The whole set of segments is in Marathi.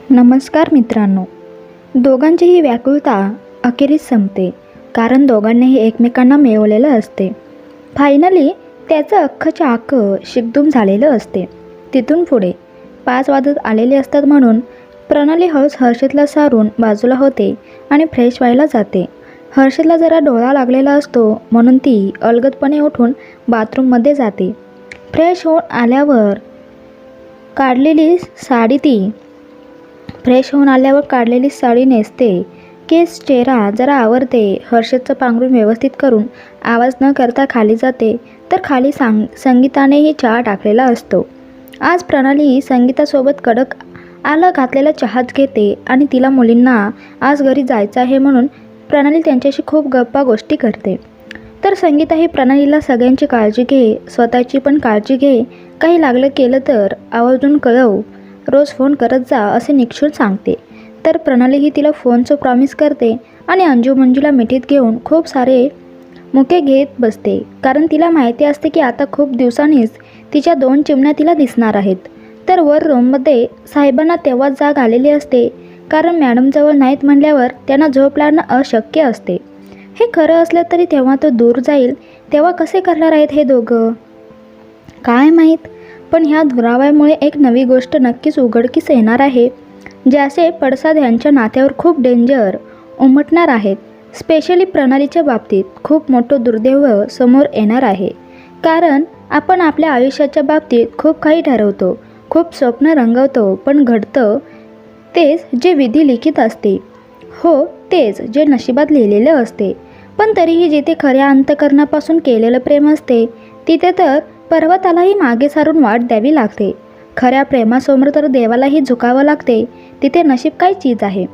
नमस्कार मित्रांनो. दोघांचीही व्याकुळता अखेरीस संपते, कारण दोघांनीही एकमेकांना मिळवलेलं असते. फायनली त्याचं अख्खच्या अख्खं शिकदूम झालेलं असते. तिथून पुढे 5 वाजत आलेले असतात म्हणून प्रणाली हळूच हर्षदला सारून बाजूला होते आणि फ्रेश व्हायला जाते. हर्षदला जरा डोळा लागलेला असतो म्हणून ती अलगदपणे उठून बाथरूममध्ये जाते. फ्रेश होऊन आल्यावर काढलेली साडी नेसते. केस चेहरा जरा आवरते. हर्षदचं पांघरूण व्यवस्थित करून आवाज न करता खाली जाते. तर खाली संगीतानेही चहा टाकलेला असतो. आज प्रणाली संगीतासोबत कडक आलं घातलेला चहाच घेते आणि तिला मुलींना आज घरी जायचं आहे म्हणून प्रणाली त्यांच्याशी खूप गप्पा गोष्टी करते. तर संगीताही प्रणालीला सगळ्यांची काळजी घे, स्वतःची पण काळजी घे, काही लागलं केलं तर आवर्जून कळव, रोज फोन करत जा असे निक्षून सांगते. तर प्रणालीही तिला फोनचं प्रॉमिस करते आणि अंजू-मंजूला मिठीत घेऊन खूप सारे मुके घेत बसते, कारण तिला माहिती असते की आता खूप दिवसांनीच तिच्या 2 चिमण्या तिला दिसणार आहेत. तर वर रूममध्ये साहेबांना तेव्हाच जाग आलेली असते, कारण मॅडमजवळ नाहीत म्हणल्यावर त्यांना झोप लागणं अशक्य असते. हे खरं असलं तरी तेव्हा तो दूर जाईल तेव्हा कसे करणार आहेत हे दोघं, काय माहीत. पण ह्या दुराव्यामुळे एक नवी गोष्ट नक्कीच उघडकीस येणार आहे, ज्याचे पडसाद ह्यांच्या नात्यावर खूप डेंजर उमटणार आहेत. स्पेशली प्रणालीच्या बाबतीत खूप मोठं दुर्दैव समोर येणार आहे, कारण आपण आपल्या आयुष्याच्या बाबतीत खूप काही ठरवतो, खूप स्वप्न रंगवतो, पण घडतं तेच जे विधी लिखित असते, हो तेच जे नशिबात लिहिलेलं असते. पण तरीही जिथे खऱ्या अंतःकरणापासून केलेलं प्रेम असते तिथे तर पर्वतालाही मागे सारून वाट द्यावी लागते. खऱ्या प्रेमासमोर तर देवालाही झुकावं लागते. तिथे नशीब काय चीज आहे.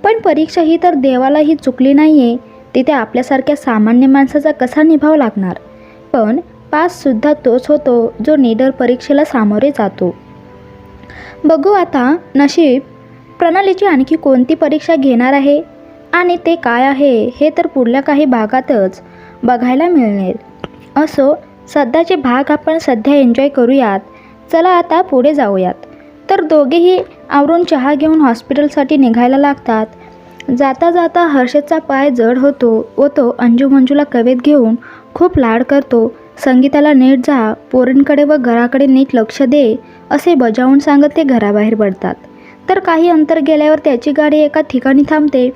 पण परीक्षा ही तर देवालाही चुकली नाही आहे. तिथे आपल्यासारख्या सामान्य माणसाचा कसा निभाव लागणार. पण पाससुद्धा तोच होतो जो निडर परीक्षेला सामोरे जातो. बघू आता नशीब प्रणालीची आणखी कोणती परीक्षा घेणार आहे आणि ते काय आहे हे तर पुढल्या काही भागातच बघायला मिळेल. असो, सध्याचे भाग आपण सध्या एन्जॉय करूयात. चला आता पुढे जाऊयात. तर दोघेही आवरून चहा घेऊन हॉस्पिटलसाठी निघायला लागतात. जाता जाता हर्षदचा पाय जड होतो व तो अंजू-मंजूला कवेत घेऊन खूप लाड करतो. संगीताला नीट जा, पोरींकडे व घराकडे नीट लक्ष दे असे बजावून सांगत ते घराबाहेर पडतात. तर काही अंतर गेल्यावर त्याची गाडी एका ठिकाणी थांबते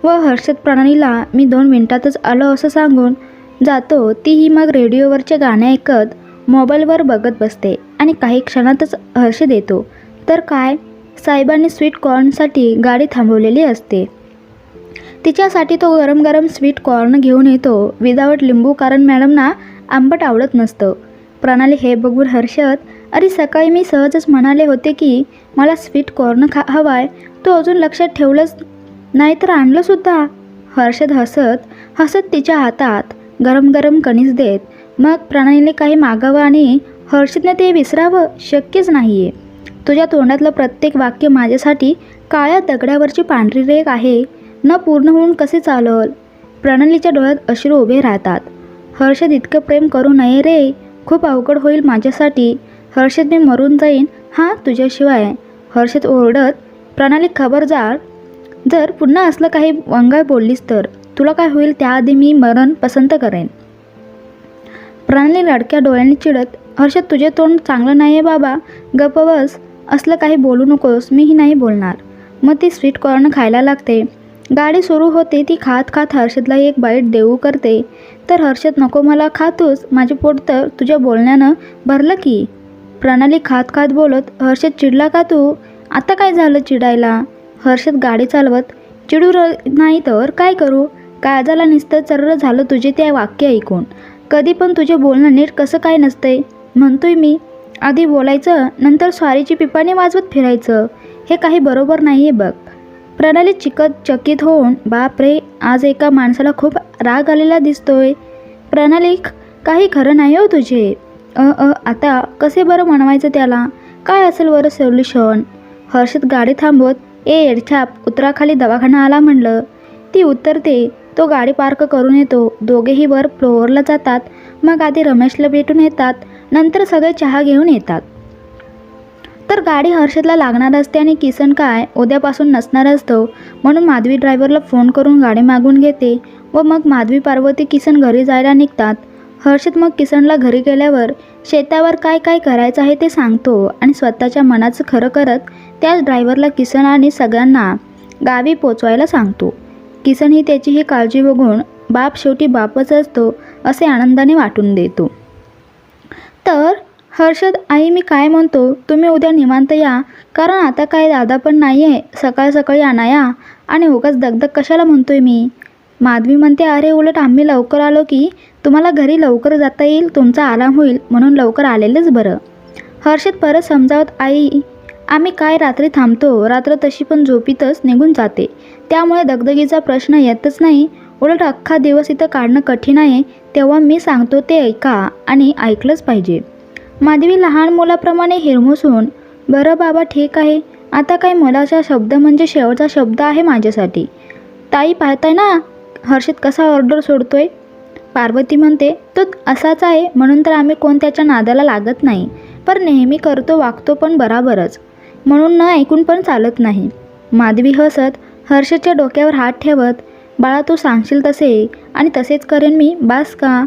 व हर्षद प्रणालीला मी 2 मिनिटातच आलो असं सांगून जातो. तीही मग रेडिओवरचे गाणे ऐकत मोबाईलवर बघत बसते आणि काही क्षणातच हर्षद येतो. तर काय, साहेबांनी स्वीट कॉर्नसाठी गाडी थांबवलेली असते. तिच्यासाठी तो गरम गरम स्वीट कॉर्न घेऊन येतो विदाऊट लिंबू, कारण मॅडमना आंबट आवडत नसतं. प्रणाली हे बघून हर्षद, अरे सकाळी मी सहजच म्हणाले होते की मला स्वीट कॉर्न हवाय, तो अजून लक्षात ठेवलंच नाही तर आणलंसुद्धा. हर्षद हसत हसत तिच्या हातात गरम गरम कणीस देत मग प्रणालीने काही मागावं आणि हर्षदने ते विसरावं शक्यच नाही आहे. तुझ्या तोंडातलं प्रत्येक वाक्य माझ्यासाठी काळ्या दगडावरची पांढरी रेघ आहे, न पूर्ण होऊन कसे चालल. प्रणालीच्या डोळ्यात अश्रू उभे राहतात. हर्षद, इतकं प्रेम करू नये रे, खूप अवघड होईल माझ्यासाठी. हर्षद, मी मरून जाईन हां तुझ्याशिवाय. हर्षद ओरडत, प्रणाली खबरदार, जर पुन्हा असलं काही वंगाळ बोललीस तर तुला काय होईल त्याआधी मी मरण पसंत करेन. प्रणाली रडक्या डोळ्यांनी चिडत, हर्षद तुझे तोंड चांगलं नाही आहे बाबा, गप्प बस, असलं काही बोलू नकोस, मीही नाही बोलणार. मग ती स्वीट कॉर्न खायला लागते. गाडी सुरू होते. ती खात खात हर्षदला एक बाईट देऊ करते. तर हर्षद, नको मला, खातोस, माझे पोट तर तुझ्या बोलण्यानं भरलं की. प्रणाली खात खात बोलत, हर्षद चिडला का तू, आता काय झालं चिडायला. हर्षद गाडी चालवत, चिडू नाही तर काय करू, काळजाला नुसतं चर्र झालं तुझे ते वाक्य ऐकून. कधी पण तुझे बोलणं नीट कसं काय नसतंय म्हणतोय मी. आधी बोलायचं नंतर स्वारीची पिपाणी वाजवत फिरायचं, हे काही बरोबर नाही आहे बघ. प्रणाली चकित होऊन, बाप रे, आज एका माणसाला खूप राग आलेला दिसतोय. प्रणाली, काही खरं नाही हो तुझे. आता कसे बरं म्हणवायचं त्याला, काय असेल बरं सोल्युशन. हर्षद गाडी थांबवत, ए एडछाप, उतराखाली दवाखाना आला म्हणलं. ती उतरते. तो गाडी पार्क करून येतो. दोघेही वर फ्लोअरला जातात. मग आधी रमेशला भेटून येतात, नंतर सगळे चहा घेऊन येतात. तर गाडी हर्षदला लागणार असते आणि किसन काय उद्यापासून नसणार असतो. म्हणून माधवी ड्रायव्हरला फोन करून गाडी मागून घेते व मग माधवी, पार्वती, किसन घरी जायला निघतात. हर्षद मग किसनला घरी गेल्यावर शेतावर काय काय करायचं आहे ते सांगतो आणि स्वतःच्या मनाचं खरं करत त्याच ड्रायव्हरला किसन आणि सगळ्यांना गावी पोचवायला सांगतो. किसन ही त्याची ही काळजी बघून बाप शेवटी बापच असतो असे आनंदाने वाटून देतो. तर हर्षद, आई मी काय म्हणतो, तुम्ही उद्या निवांत या, कारण आता काय दादा पण नाही आहे, सकाळ सकाळी आणाया आणि उगाच दगदग कशाला म्हणतोय मी. माधवी म्हणते, अरे उलट आम्ही लवकर आलो की तुम्हाला घरी लवकर जाता येईल, तुमचा आराम होईल म्हणून लवकर आलेलंच बरं. हर्षद परत समजावत, आई आम्ही काय रात्री थांबतो, रात्र तशी पण झोपीतच निघून जाते, त्यामुळे दगदगीचा प्रश्न येतच नाही. उलट अख्खा दिवस इथं काढणं कठीण आहे, तेव्हा मी सांगतो ते ऐका आणि ऐकलंच पाहिजे. माधवी लहान मुलाप्रमाणे हिरमुसून, बरं बाबा ठीक आहे, आता काय मुलाचा शब्द म्हणजे शेवटचा शब्द आहे माझ्यासाठी. ताई पाहताय ना हर्षद कसा ऑर्डर सोडतोय. पार्वती म्हणते, तो असाच आहे म्हणून तर आम्ही कोण त्याच्या नादाला लागत नाही, पण नेहमी करतो वागतो पण बराबरच, म्हणून न ऐकून पण चालत नाही. माधवी हसत हर्षदच्या डोक्यावर हात ठेवत, बाळा तू सांगशील तसे आणि तसेच करेन मी, बास का.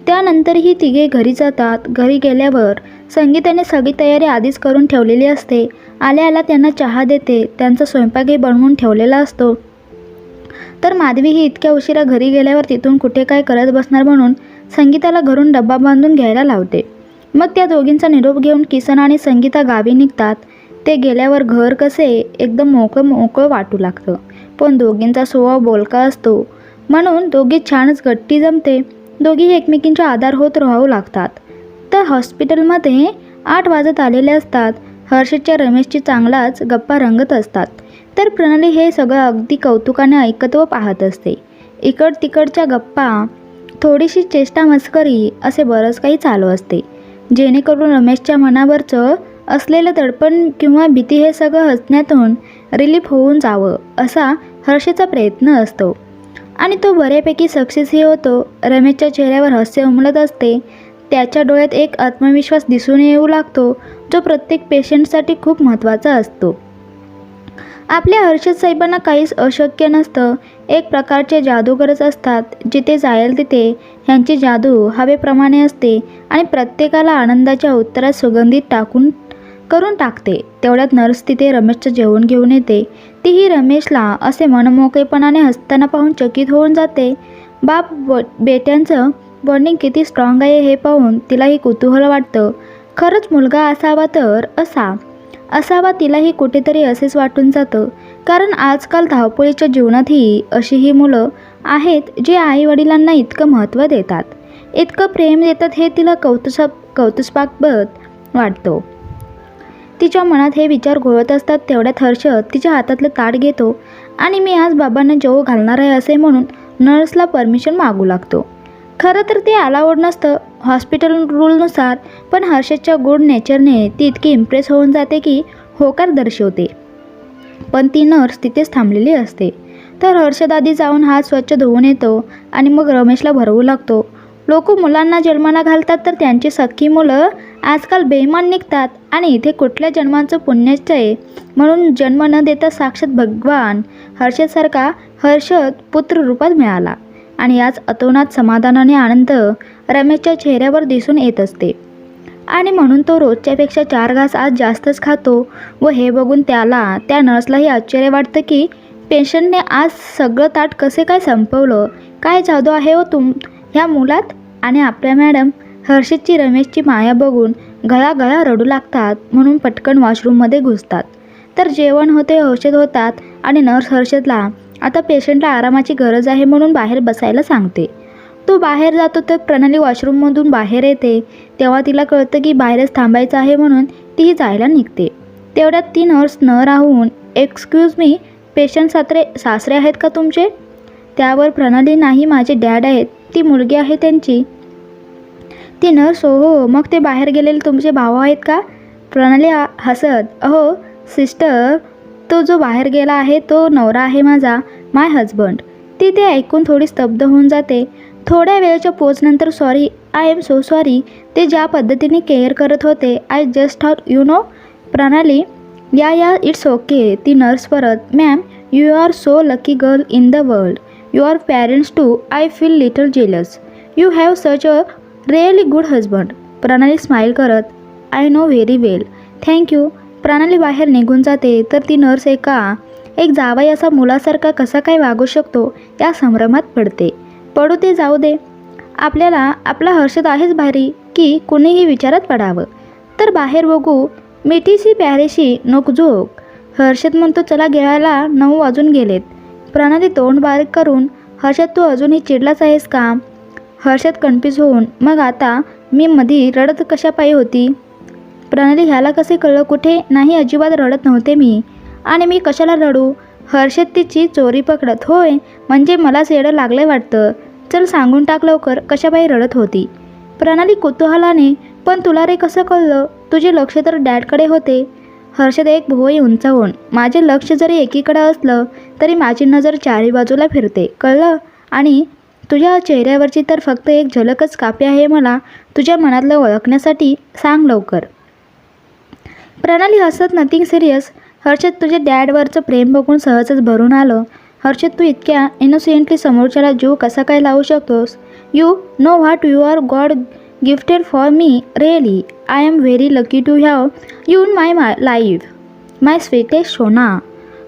त्यानंतरही तिघे घरी जातात. घरी गेल्यावर संगीताने सगळी तयारी आधीच करून ठेवलेली असते. आल्या आल्या त्यांना चहा देते, त्यांचा स्वयंपाकही बनवून ठेवलेला असतो. तर माधवी ही इतक्या उशिरा घरी गेल्यावर तिथून कुठे काय करत बसणार म्हणून संगीताला घरून डब्बा बांधून घ्यायला लावते. मग त्या दोघींचा निरोप घेऊन किसन आणि संगीता गावी निघतात. ते गेल्यावर घर कसे एकदम मोकळं वाटू लागतं, पण दोघींचा स्वभाव बोलका असतो म्हणून दोघी छानच गट्टी जमते. दोघी एकमेकींचा आधार होत राहू लागतात. तर हॉस्पिटलमध्ये 8 वाजत आलेले असतात. हर्षदच्या रमेशची चांगलाच गप्पा रंगत असतात. तर प्रणाली हे सगळं अगदी कौतुकाने ऐकत व पाहत असते. इकड तिकडच्या गप्पा, थोडीशी चेष्टा मस्करी असे बरंच काही चालू असते, जेणेकरून रमेशच्या मनावरचं असलेलं दडपण किंवा भीती हे सगळं हसण्यातून रिलीफ होऊन जावं असा हर्षदचा प्रयत्न असतो आणि तो बऱ्यापैकी सक्सेसही होतो. रमेशच्या चेहऱ्यावर हास्य उमलत असते. त्याच्या डोळ्यात एक आत्मविश्वास दिसून येऊ लागतो, जो प्रत्येक पेशंटसाठी खूप महत्त्वाचा असतो. आपल्या हर्षद साहेबांना काहीच अशक्य नसतं. एक प्रकारचे जादूगरच असतात. जिथे जाईल तिथे ह्यांची जादू हवेप्रमाणे असते आणि प्रत्येकाला आनंदाच्या उत्तरात सुगंधित करून टाकते. तेवढ्यात नर्स तिथे रमेशचं जेवण घेऊन येते. तीही रमेशला असे मनमोकळेपणाने हसताना पाहून चकित होऊन जाते. बाप बेट्यांचं बॉन्डिंग किती स्ट्रॉंग आहे हे पाहून तिलाही कुतूहल वाटतं. खरंच मुलगा असावा तर असावा तिलाही कुठेतरी असेच वाटून जातं. कारण आजकाल धावपळीच्या जीवनातही अशीही मुलं आहेत जे आईवडिलांना इतकं महत्त्व देतात, इतकं प्रेम देतात, हे तिला कौतुकास्पद वाटतं. तिच्या मनात हे विचार घोळत असतात. तेवढ्यात हर्षद तिच्या हातातलं ताट घेतो आणि मी आज बाबांना जेवू घालणार आहे असे म्हणून नर्सला परमिशन मागू लागतो. खरं तर ते अलाउड नसतं हॉस्पिटल रूलनुसार, पण हर्षदच्या गुड नेचरने ती इतकी इम्प्रेस होऊन जाते की होकार दर्शवते. पण ती नर्स तिथेच थांबलेली असते. तर हर्षद आधी जाऊन हात स्वच्छ धुवून येतो आणि मग रमेशला भरवू लागतो. लोक मुलांना जन्माला घालतात तर त्यांची सख्खी मुलं आजकाल बेईमान निघतात आणि इथे कुठल्या जन्माचं पुण्याचं आहे म्हणून जन्म न देता साक्षात भगवान हर्षदसारखा हर्षद पुत्र रूपात मिळाला आणि याच अतोनात समाधानाने आनंद रमेशच्या चेहऱ्यावर दिसून येत असते. आणि म्हणून तो रोजच्यापेक्षा 4 घास आज जास्तच खातो व हे बघून त्या नर्सलाही आश्चर्य वाटतं की पेशंटने आज सगळं ताट कसे काय संपवलं, काय जादू आहे व ह्या मुलात. आणि आपल्या मॅडम हर्षदची रमेशची माया बघून गळा रडू लागतात म्हणून पटकन वॉशरूममध्ये घुसतात. तर जेवण होते, औषध होतात आणि नर्स हर्षदला आता पेशंटला आरामाची गरज आहे म्हणून बाहेर बसायला सांगते. तो बाहेर जातो तर प्रणाली वॉशरूममधून बाहेर येते. तेव्हा तिला कळतं की बाहेरच थांबायचं आहे म्हणून तीही जायला निघते. तेवढ्यात ती नर्स न राहून, एक्सक्यूज मी, पेशंट सासरे आहेत का तुमचे. त्यावर प्रणाली, नाही माझे डॅड आहेत, ती मुलगी आहे त्यांची. ती नर्स, हो मग ते बाहेर गेलेले तुमचे भाऊ आहेत का. प्रणाली हसत, अहो सिस्टर, तो जो बाहेर गेला आहे तो नवरा आहे माझा, माय हजबंड. ती ते ऐकून थोडी स्तब्ध होऊन जाते. थोड्या वेळेच्या पोचनंतर, sorry, I am so sorry, ते ज्या पद्धतीने केअर करत होते, I just thought you know Pranali, yeah it's okay. ती नर्स परत, ma'am you are so lucky girl in the world. Your parents too. I feel little jealous. You have such a really good husband. Pranali smile करत, I know very well. Thank you. Pranali बाहेर निघून जाते तर ती नर्स एक जावई असा मुलासारखा कसा काय वागू शकतो या संभ्रमात पडते. पडू दे, जाऊ दे. आपल्याला आपला हर्षद आहेच भारी की कुणीही विचारात पडावं तर बाहेर बघू. मिठीशी प्यारीशी नोकझोक. हर्षद म्हणतो, चला गिळायला 9 वाजून गेलेत. प्रणाली तोंड बारीक करून, हर्षद तू अजूनही चिडलाच आहेस का? हर्षद कन्फ्यूज होऊन, मग आता मी मधी रडत कशा पायी होती? प्रणाली, ह्याला कसे कळलं? कुठे नाही, अजिबात रडत नव्हते मी. आणि मी कशाला रडू? हर्षद तिची चोरी पकडत, होय म्हणजे मलाच येडं लागलंय वाटतं. चल सांगून टाक लवकर, कशापायी रडत होती? प्रणाली कुतूहलाने, पण तुला रे कसं कळलं? तुझे लक्ष तर डॅडकडे होते. हर्षद एक भुवई उंचावून, माझे लक्ष जरी एकीकडे असलं तरी माझी नजर चारी बाजूला फिरते, कळलं? आणि तुझ्या चेहऱ्यावरची तर फक्त एक झलकच कापी आहे मला तुझ्या मनातलं ओळखण्यासाठी. सांग लवकर. प्रणाली हसत, नथिंग सिरियस. हर्षद, तुझ्या डॅडवरचं प्रेम बघून सहजच भरून आलं. हर्षद, तू इतक्या इनोसेंटली समोरच्याला जीव कसा काय लावू शकतोस? You know what you are god gifted for me. Really I am very lucky to have you in my life. My sweetest सोना.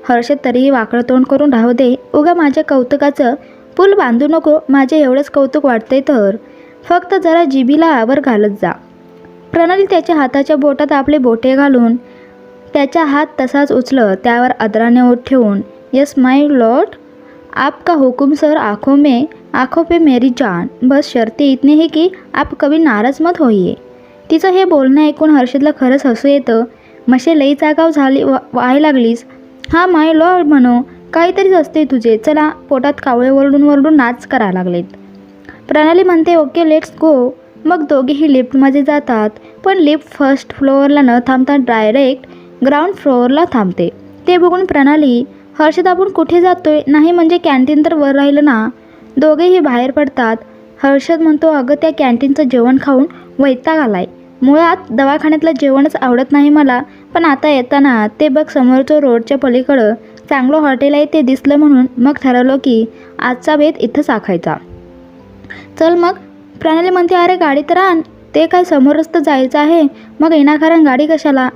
हर्षद तरीही वाकडं तोंड करून, राहू दे, उगा माझ्या कौतुकाचं पूल बांधू नको. माझे एवढंच कौतुक वाटतंय तर फक्त जरा जिभीला आवर घालत जा. प्रणाली त्याच्या हाताच्या बोटात आपले बोटे घालून त्याचा हात तसाच उचलत त्यावर आदराने ओठ ठेवून, यस माय लॉर्ड. आपका हुकुम सर. आँखों पे मेरी जान. बस शर्ती इतनी है की आप कभी नाराज मत होइए. तिचं हे बोलणं ऐकून हर्षदला खरंच हसू येतं. मशे लई जागाव झाली व्हायला लागलीस. हां माय लॉर्ड म्हणो, काहीतरीच असते तुझे. चला, पोटात कावळे वरडून नाच करा लागलेत. प्रणाली म्हणते, ओके लेट्स गो. मग दोघेही लिफ्टमध्ये जातात. पण लिफ्ट फर्स्ट फ्लोअरला न थांबता डायरेक्ट ग्राउंड फ्लोअरला थांबते. ते बघून प्रणाली, हर्षद आपण कुठे जातोय? नाही म्हणजे कॅन्टीन तर वर राहिलं ना. दोघेही बाहेर पडतात. हर्षद म्हणतो, अगं त्या कॅन्टीनचं जेवण खाऊन वैताग आलाय. मुळात दवाखान्यातलं जेवणच आवडत नाही मला. पण आता येताना ते बघ समोरचं रोडच्या पलीकडं चांगलं हॉटेल आहे ते दिसलं म्हणून मग ठरवलं की आजचा बेत इथंच आखायचा. चल मग. प्रणाली म्हणते, अरे गाडी तर आण. ते काय समोरच तर जायचं आहे, मग विनाकारण गाडी कशाला?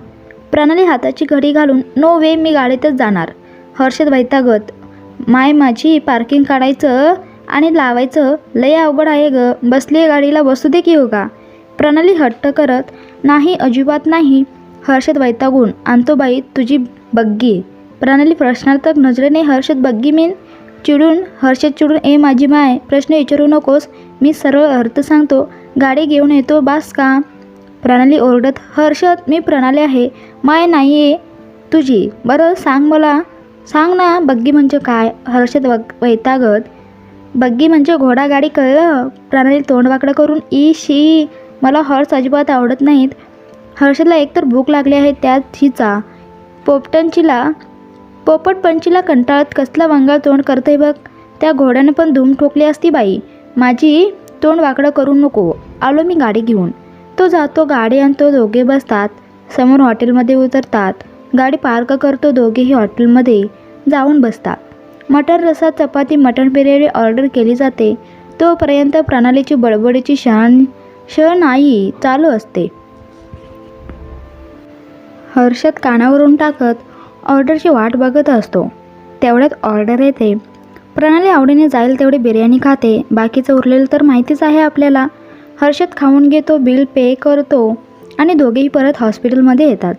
प्रणाली हाताची घडी घालून, नो वे, मी गाडीतच जाणार. हर्षद वैतागत, माझी पार्किंग काढायचं आणि लावायचं लय अवघड आहे ग. बसली गाडीला, बसू दे की. हो का? प्रणाली हट्ट करत, नाही अजिबात नाही. हर्षद वैतागून, आणतो बाई तुझी बग्गी. प्रणाली प्रश्नार्थक नजरेने, हर्षद बग्गी मीन? हर्षद चिडून, ए माझी माय, प्रश्न विचारू नकोस, मी सरळ अर्थ सांगतो. गाडी घेऊन येतो बास का? प्रणाली ओरडत, हर्षद मी प्रणाली आहे, माय नाही आहे तुझी. बरं सांग मला, सांग ना, बग्गी म्हणजे काय? हर्षद वैतागत, बग्गी म्हणजे घोडागाडी, कळलं? प्रणाली तोंड वाकडं करून, शी, मला हॉर्स अजिबात आवडत नाहीत. हर्षदला एकतर भूक लागली आहे, त्यात हिचा पोपटपंचीला कंटाळत कसला वंगाळ तोंड करते बघ. त्या घोड्यानं पण धूम ठोकली असती बाई माझी. तोंड वाकडं करू नको, आलो मी गाडी घेऊन. तो जातो, गाडी आणतो, दोघे बसतात. समोर हॉटेलमध्ये उतरतात. गाडी पार्क करतो, दोघेही हॉटेलमध्ये जाऊन बसतात. मटण रसा, चपाती, मटण बिर्याणी ऑर्डर केली जाते. तोपर्यंत प्रणालीची बडबडीची शहनाई चालू असते. हर्षद कानावरून टाकत ऑर्डरची वाट बघत असतो. तेवढ्यात ऑर्डर येते. प्रणाली आवडीने जाईल तेवढी बिर्याणी खाते. बाकीचं उरलेलं तर माहितीच आहे आपल्याला. हर्षद खाऊन घेतो, बिल पे करतो आणि दोघेही परत हॉस्पिटलमध्ये येतात.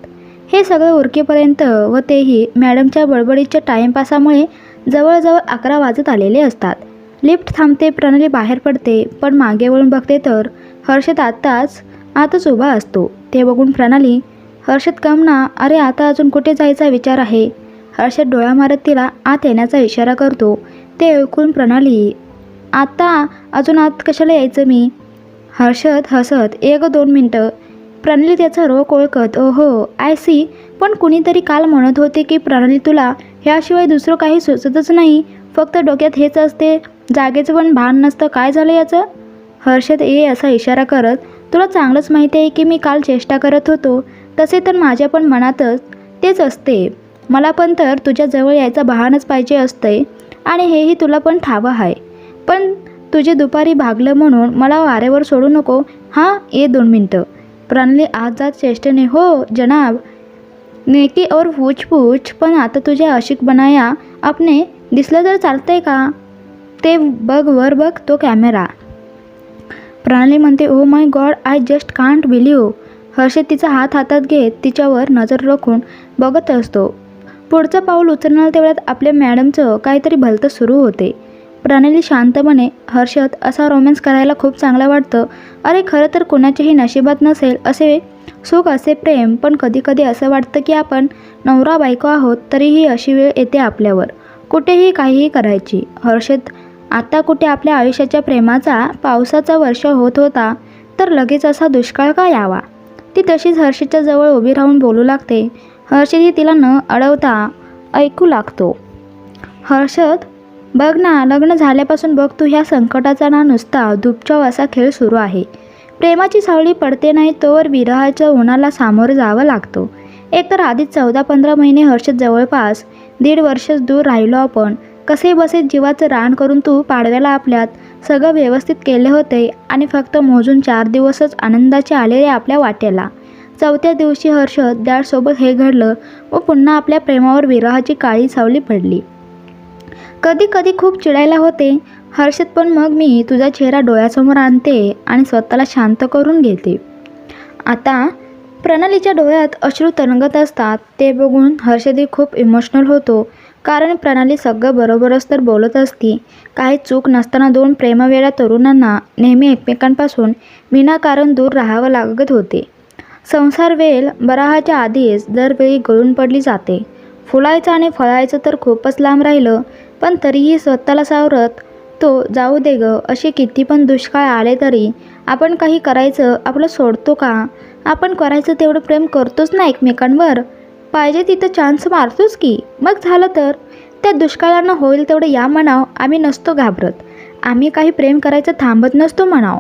हे सगळं उरकेपर्यंत व तेही मॅडमच्या बडबडीच्या टाईमपासामुळे जवळजवळ 11 वाजत आलेले असतात. लिफ्ट थांबते. प्रणाली बाहेर पडते, पण मागे वळून बघते तर हर्षद आतच उभा असतो. ते बघून प्रणाली, हर्षद कम ना. अरे आता अजून कुठे जायचा विचार आहे? हर्षद डोळा मारत तिला आत येण्याचा इशारा करतो. ते ऐकून प्रणाली, आता अजून आत कशाला यायचं मी? हर्षद हसत, 1-2 मिनटं. प्रणाली त्याचा रोख ओळखत, ओहो आय सी. पण कुणीतरी काल म्हणत होते की प्रणाली तुला ह्याशिवाय दुसरं काही सुचतच नाही, फक्त डोक्यात हेच असते, जागेचं पण भान नसतं. काय झालं याचं? हर्षद असा इशारा करत, तुला चांगलंच माहिती आहे की मी काल चेष्टा करत होतो. तसे तर माझ्या पण मनातच तेच असते. मला पण तर तुझ्या जवळ यायचं बहाणच पाहिजे असते आणि हेही तुला पण ठावं आहे. पण तुझे दुपारी भागलं म्हणून मला वाऱ्यावर सोडू नको. हां, ये 2 मिनटं. प्रणाली आज जात चेष्टेने, हो जनाब, नेकी और पूछ पूछ. पण आता तुझ्या आशिक बनाया आपने दिसलं तर चालतंय का? ते बघ, वर बघ तो कॅमेरा. प्रणाली म्हणते, oh my God, I just can't believe. Harshad तिचा हात हातात घेत तिच्यावर नजर राखून बघत असतो. पुढचं पाऊल उचलणार तेवढ्यात आपल्या मॅडमचं काहीतरी भलतं सुरू होते. प्रणाली शांतपणे, हर्षद, असा रोमॅन्स करायला खूप चांगलं वाटतं. अरे खरं तर कुणाच्याही नशिबात नसेल असे सुख, असे प्रेम. पण कधीकधी असं वाटतं की आपण नवरा बायको आहोत तरीही अशी वेळ येते आपल्यावर कुठेही काहीही करायची. हर्षद आता कुठे आपल्या आयुष्याच्या प्रेमाचा पावसाचा वर्ष होत होता तर लगेच असा दुष्काळ का यावा. ती तशीच हर्षदच्या जवळ उभी राहून बोलू लागते. हर्षदही तिला न अडवता ऐकू लागतो. हर्षद, बघ ना, लग्न झाल्यापासून बघ तू, ह्या संकटाचा ना नुसता धुपचाव असा खेळ सुरू आहे. प्रेमाची सावली पडते नाही तोवर विरहाच्या उन्हाला सामोरं जावं लागतो. एकतर आधीच 14-15 महिने हर्षद जवळपास 1.5 वर्षच दूर राहिलो आपण. कसे बसे जीवाचं रान करून तू पाडव्याला आपल्यात सगळं व्यवस्थित केले होते आणि फक्त मोजून 4 दिवसच आनंदाचे आलेले आपल्या वाट्याला. 4थ्या दिवशी हर्षद डॅडसोबत हे घडलं व पुन्हा आपल्या प्रेमावर विरहाची काळी सावली पडली. कधी कधी खूप चिडायला होते हर्षद, पण मग मी तुझा चेहरा डोळ्यासमोर आणते आणि स्वतःला शांत करून घेते. आता प्रणालीच्या डोळ्यात अश्रू तरंगत असतात. ते बघून हर्षदही खूप इमोशनल होतो. कारण प्रणाली सगळं बरोबरच तर बोलत असती. काही चूक नसताना 2 प्रेमवेड्या तरुणांना नेहमी एकमेकांपासून विनाकारण दूर राहावं लागत होते. संसार वेल बराहाच्या आधीच दरवेळी गळून पडली जाते. फुलायचं आणि फळायचं तर खूपच लांब राहिलं, पण तरीही स्वतःला सावरत तो जाऊ दे ग, असे किती पण दुष्काळ आले तरी आपण काही करायचं आपलं सोडतो का? आपण करायचं तेवढं प्रेम करतोच ना एकमेकांवर. पाहिजे तिथं चान्स मारतोच की. मग झालं तर त्या दुष्काळांना होईल तेवढं या म्हणाव. आम्ही नसतो घाबरत. आम्ही काही प्रेम करायचं थांबत नसतो म्हणाव.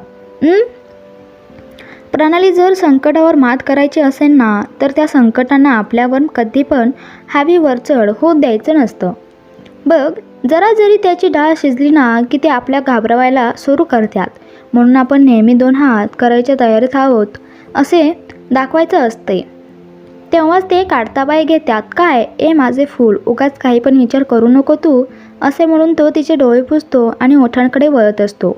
प्रणाली, जर संकटावर मात करायची असेल ना तर त्या संकटांना आपल्यावर कधी पण हावी वरचढ होऊ द्यायचं नसतं. बघ, जरा जरी त्याची डाळ शिजली ना की ते आपल्या घाबरवायला सुरू करतात. म्हणून आपण नेहमी 2 हात करायच्या तयारीत आहोत असे दाखवायचं असते. तेव्हाच ते काढता बाय घेतात. काय ए माझे फूल, उगाच काही पण विचार करू नको तू, असे म्हणून तो तिचे डोळे पुसतो आणि ओठांकडे वळत असतो.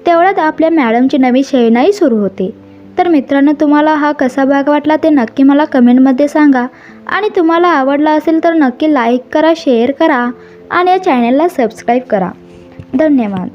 तेवढ्यात आपल्या मॅडमची नवी शयनाई सुरू होते. तर मित्रांनो, तुम्हाला हा कसा भाग वाटला ते नक्की मला कमेंटमध्ये सांगा. आणि तुम्हाला आवडला असेल तर नक्की लाईक करा, शेअर करा आणि या चॅनलला सबस्क्राईब करा. धन्यवाद.